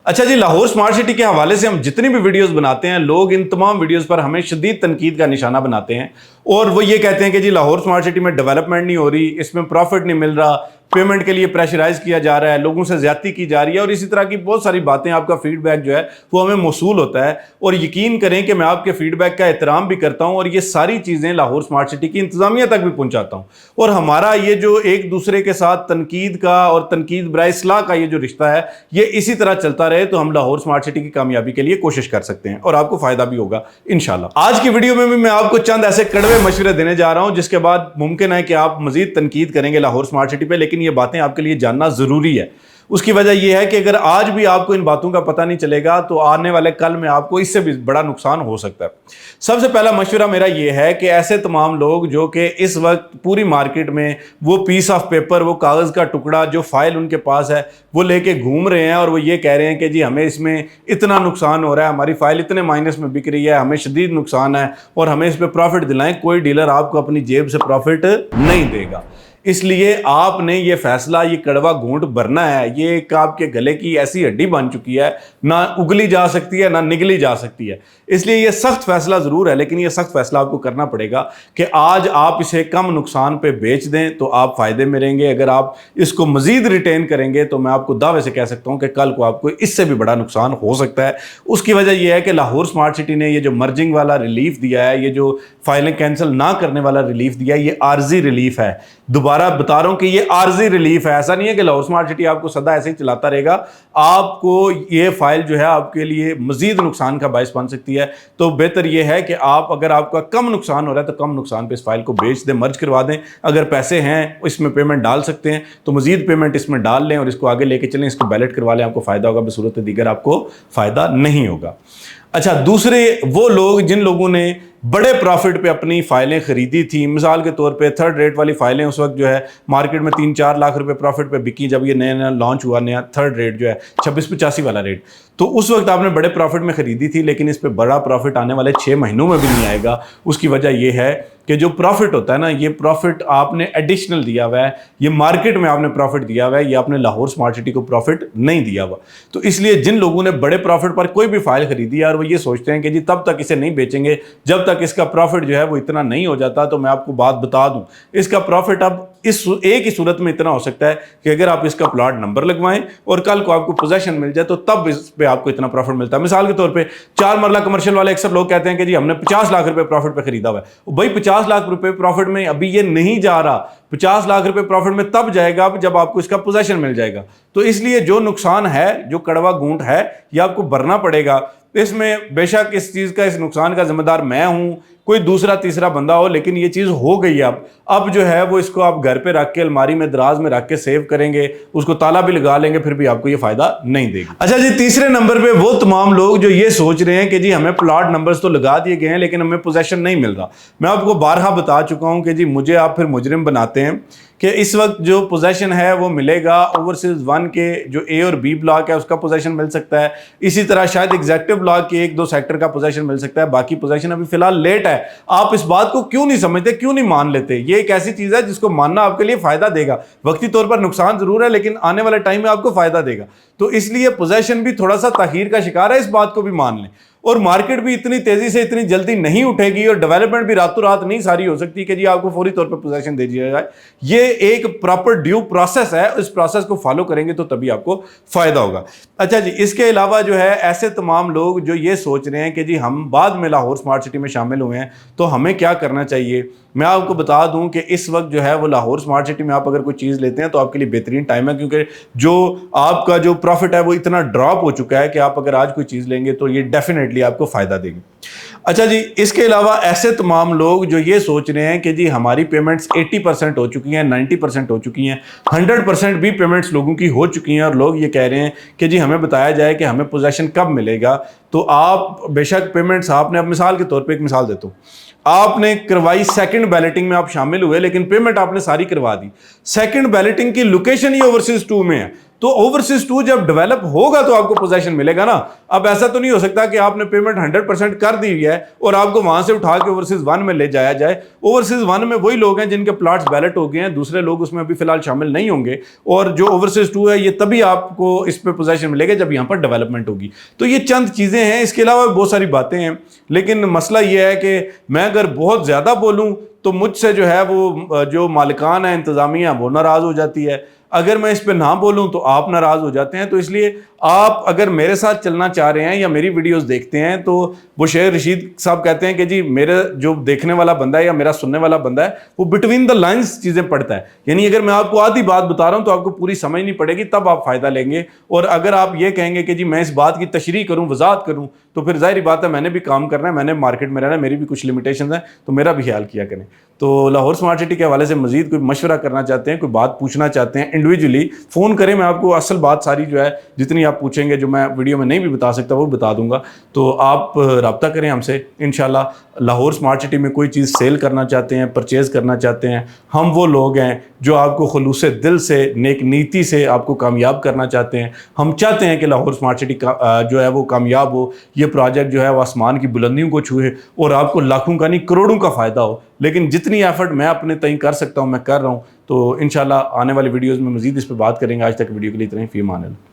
अच्छा जी, Lahore smart city के हवाले से हम जितनी भी वीडियोस बनाते हैं, लोग इन तमाम वीडियोस पर हमें शदीद तनकीद का निशाना बनाते हैं और वो ये कहते हैं कि जी लाहौर स्मार्ट सिटी में डेवलपमेंट नहीं हो रही, इसमें प्रॉफिट नहीं मिल रहा, पेमेंट के लिए प्रेशराइज किया जा रहा है, लोगों से ज्यादती की जा रही है और इसी तरह की बहुत सारी बातें। आपका फीडबैक जो है वो हमें मौसूल होता है और यकीन करें कि मैं आपके फीडबैक का एहतराम भी करता हूं और ये सारी चीज़ें लाहौर स्मार्ट सिटी की इंतजामिया तक भी पहुंचाता हूं। और हमारा ये जो एक दूसरे के साथ तनकीद का और तनकीद बराए इस्लाह का ये जो रिश्ता है, ये इसी तरह चलता रहे तो हम लाहौर स्मार्ट सिटी की कामयाबी के लिए कोशिश कर सकते हैं और आपको फायदा भी होगा इंशाल्लाह। आज की वीडियो में भी मैं आपको चंद ऐसे कड़वे मशवरे देने जा रहा हूं जिसके बाद मुमकिन है कि आप मजीद तनकीद करेंगे लाहौर स्मार्ट सिटी पे, लेकिन ये बातें आपके लिए जानना जरूरी है। उसकी वजह यह है कि अगर आज भी आपको इन बातों का पता नहीं चलेगा तो आने वाले कल में आपको इससे भी बड़ा नुकसान हो सकता है। सबसे पहला मशवरा मेरा यह है कि ऐसे तमाम लोग जो कि इस वक्त पूरी मार्केट में वो पीस ऑफ पेपर, वो कागज़ का टुकड़ा, जो फाइल उनके पास है वो लेके घूम रहे हैं और वो ये कह रहे हैं कि जी हमें इसमें इतना नुकसान हो रहा है, हमारी फाइल इतने माइनस में बिक रही है, हमें शदीद नुकसान है और हमें इस पर प्रॉफिट दिलाएं, कोई डीलर आपको अपनी जेब से प्रॉफिट नहीं देगा। इसलिए आपने ये फैसला, ये कड़वा घूंट भरना है। ये एक आपके गले की ऐसी हड्डी बन चुकी है, ना उगली जा सकती है ना निगली जा सकती है। इसलिए ये सख्त फैसला ज़रूर है, लेकिन ये सख्त फैसला आपको करना पड़ेगा कि आज आप इसे कम नुकसान पे बेच दें तो आप फ़ायदे में रहेंगे। अगर आप इसको मज़ीद रिटेन करेंगे तो मैं आपको दावे से कह सकता हूँ कि कल को आपको इससे भी बड़ा नुकसान हो सकता है। उसकी वजह यह है कि लाहौर स्मार्ट सिटी ने ये जो मर्जिंग वाला रिलीफ दिया है, ये जो फाइलें कैंसिल ना करने वाला रिलीफ दिया है, ये आर्जी रिलीफ है। दोबारा बता रहा हूं कि ये आर्जी रिलीफ है। ऐसा नहीं है कि लाहौर स्मार्ट सिटी आपको सदा ऐसे ही चलाता रहेगा। आपको ये फाइल जो है आपके लिए मजीद नुकसान का बायस बन सकती है। तो बेहतर ये है कि आप, अगर आपका कम नुकसान हो रहा है तो कम नुकसान पे इस फाइल को बेच दें, मर्ज करवा दें। अगर पैसे हैं इसमें पेमेंट डाल सकते हैं तो मजीद पेमेंट इसमें डाल लें और इसको आगे लेके चलें, इसको बैलेट करवा लें, आपको फायदा होगा। बसूरत दीगर आपको फायदा नहीं होगा। अच्छा, दूसरे वो लोग जिन लोगों ने बड़े प्रॉफिट पे अपनी फाइलें खरीदी थी, मिसाल के तौर पे थर्ड रेट वाली फाइलें उस वक्त जो है मार्केट में 3-4 लाख रुपए प्रॉफिट पे बिकी जब ये नया लॉन्च हुआ, नया थर्ड रेट जो है 2685 वाला रेट, तो उस वक्त आपने बड़े प्रॉफिट में खरीदी थी, लेकिन इस पे बड़ा प्रॉफिट आने वाले 6 महीनों में भी नहीं आएगा। उसकी वजह यह है कि जो प्रॉफिट होता है ना, ये प्रॉफिट आपने एडिशनल दिया हुआ है, ये मार्केट में आपने प्रॉफिट दिया हुआ है, ये आपने लाहौर स्मार्ट सिटी को प्रॉफिट नहीं दिया हुआ। तो इसलिए जिन लोगों ने बड़े प्रॉफिट पर कोई भी फाइल खरीदी है और वो ये सोचते हैं कि जी तब तक इसे नहीं बेचेंगे जब तक इसका प्रॉफिट जो है वो इतना नहीं हो जाता, तो मैं आपको बात बता दूं, इसका प्रॉफिट अब इस एक ही सूरत में इतना हो सकता है कि अगर आप इसका प्लॉट नंबर लगवाएं और कल को आपको पोजेशन मिल जाए तो तब इस पे आपको इतना प्रॉफिट मिलता है। मिसाल के तौर पे 4 मरला कमर्शियल वाले अक्सर लोग कहते हैं कि जी हमने 50 लाख रुपए प्रॉफिट पे खरीदा हुआ है। भाई 50 लाख रुपए प्रॉफिट में अभी ये नहीं जा रहा, 50 लाख रुपए प्रॉफिट में तब जाएगा जब आपको इसका पोजेशन मिल जाएगा। तो इसलिए जो नुकसान है, जो कड़वा घूंट है, ये आपको भरना पड़ेगा। इसमें बेशक इस चीज़ का, इस नुकसान का जिम्मेदार मैं हूं, कोई दूसरा तीसरा बंदा हो, लेकिन ये चीज़ हो गई है। अब जो है वो इसको आप घर पे रख के अलमारी में दराज में रख के सेव करेंगे, उसको ताला भी लगा लेंगे, फिर भी आपको ये फायदा नहीं देगी। अच्छा जी, तीसरे नंबर पे वो तमाम लोग जो ये सोच रहे हैं कि जी हमें प्लॉट नंबर्स तो लगा दिए गए हैं लेकिन हमें पोजेशन नहीं मिल रहा। मैं आपको बारहा बता चुका हूं कि जी मुझे आप फिर मुजरिम बनाते हैं कि इस वक्त जो पोजेशन है वो मिलेगा ओवरसीज 1 के जो ए और बी ब्लॉक है उसका पोजेशन मिल सकता है। इसी तरह शायद एग्जेक्टिव ब्लॉक के 1-2 सेक्टर का पोजेशन मिल सकता है, बाकी पोजेशन अभी फिलहाल लेट है। आप इस बात को क्यों नहीं समझते, क्यों नहीं मान लेते? ये एक ऐसी चीज है जिसको मानना आपके लिए फायदा देगा। वक्ती तौर पर नुकसान जरूर है लेकिन आने वाले टाइम में आपको फायदा देगा। तो इसलिए पोजेशन भी थोड़ा सा ताखीर का शिकार है, इस बात को भी मान लें। और मार्केट भी इतनी तेजी से इतनी जल्दी नहीं उठेगी और डेवलपमेंट भी रातों रात नहीं सारी हो सकती कि जी आपको फौरी तौर पर पोजीशन दे दिया जाए। ये एक प्रॉपर ड्यू प्रोसेस है, इस प्रोसेस को फॉलो करेंगे तो तभी आपको फायदा होगा। अच्छा जी, इसके अलावा जो है ऐसे तमाम लोग जो ये सोच रहे हैं कि जी हम बाद में लाहौर स्मार्ट सिटी में शामिल हुए हैं तो हमें क्या करना चाहिए, मैं आपको बता दूं कि इस वक्त जो है वो लाहौर स्मार्ट सिटी में आप अगर कोई चीज़ लेते हैं तो आपके लिए बेहतरीन टाइम है, क्योंकि जो आपका जो प्रॉफिट है वो इतना ड्रॉप हो चुका है कि आप अगर आज कोई चीज़ लेंगे तो ये डेफिनेटली आपको फ़ायदा देगी। अच्छा जी, इसके अलावा ऐसे तमाम लोग जो ये सोच रहे हैं कि जी हमारी पेमेंट्स 80% हो चुकी हैं, 90% हो चुकी हैं, 100% भी पेमेंट्स लोगों की हो चुकी हैं और लोग ये कह रहे हैं कि जी हमें बताया जाए कि हमें पोजेशन कब मिलेगा। तो आप बेशक पेमेंट्स आपने, अब मिसाल के तौर पे एक मिसाल देता हूँ, आपने करवाई, सेकंड बैलेटिंग में आप शामिल हुए लेकिन पेमेंट आपने सारी करवा दी, सेकंड बैलेटिंग की लोकेशन ही ओवरसीज 2 में है, तो ओवरसीज 2 जब डेवलप होगा तो आपको पोजेशन मिलेगा ना। अब ऐसा तो नहीं हो सकता कि आपने पेमेंट 100% कर दी है और आपको वहां से उठा के ओवरसीज 1 में ले जाया जाए। ओवरसीज 1 में वही लोग हैं जिनके प्लॉट्स बैलेट हो गए हैं, दूसरे लोग उसमें अभी फिलहाल शामिल नहीं होंगे, और जो ओवरसीज 2 है ये तभी आपको इस पे पोजेशन मिलेगा जब यहाँ पर डेवलपमेंट होगी। तो ये चंद चीजें हैं, इसके अलावा बहुत सारी बातें हैं, लेकिन मसला ये है कि मैं अगर बहुत ज्यादा बोलूं तो मुझसे जो है वो जो मालिकान है, इंतजामिया, वो नाराज हो जाती है। अगर मैं इस पे ना बोलूं तो आप नाराज हो जाते हैं। तो इसलिए आप अगर मेरे साथ चलना चाह रहे हैं या मेरी वीडियोस देखते हैं, तो वो शेख रशीद साहब कहते हैं कि जी मेरे जो देखने वाला बंदा है या मेरा सुनने वाला बंदा है वो बिटवीन द लाइंस चीजें पढ़ता है, यानी अगर मैं आपको आधी बात बता रहा हूं तो आपको पूरी समझनी पड़ेगी, तब आप फायदा लेंगे। और अगर आप ये कहेंगे कि जी मैं इस बात की तशरीह करूं, वजाहत करूं, तो फिर जाहिर बात है मैंने भी काम करना है, मैंने मार्केट में रहना है, मेरी भी कुछ लिमिटेशंस हैं, तो मेरा भी ख्याल किया करें। तो लाहौर स्मार्ट सिटी के हवाले से मजीद कोई मशवरा करना चाहते हैं, कोई बात पूछना चाहते हैं, इंडिविजुअली फ़ोन करें, मैं आपको असल बात सारी जो है जितनी आप पूछेंगे, जो मैं वीडियो में नहीं भी बता सकता वो बता दूंगा। तो आप रब्ता करें हमसे इंशाल्लाह। लाहौर स्मार्ट सिटी में कोई चीज़ सेल करना चाहते हैं, परचेज़ करना चाहते हैं, हम वो लोग हैं जो आपको खुलूस दिल से, नेक नीति से आपको कामयाब करना चाहते हैं। हम चाहते हैं कि लाहौर स्मार्ट सिटी का जो है वो कामयाब हो, ये प्रोजेक्ट जो है वो आसमान की बुलंदियों को छूए और आपको लाखों का नहीं करोड़ों का फ़ायदा हो। लेकिन जितनी एफर्ट मैं अपने तय कर सकता हूँ मैं कर रहा हूँ। तो इंशाल्लाह आने वाली वीडियोज़ में मज़ीद इस पर बात करेंगे। आज तक वीडियो के लिए इतना ही। फ़ी अमान अल्लाह।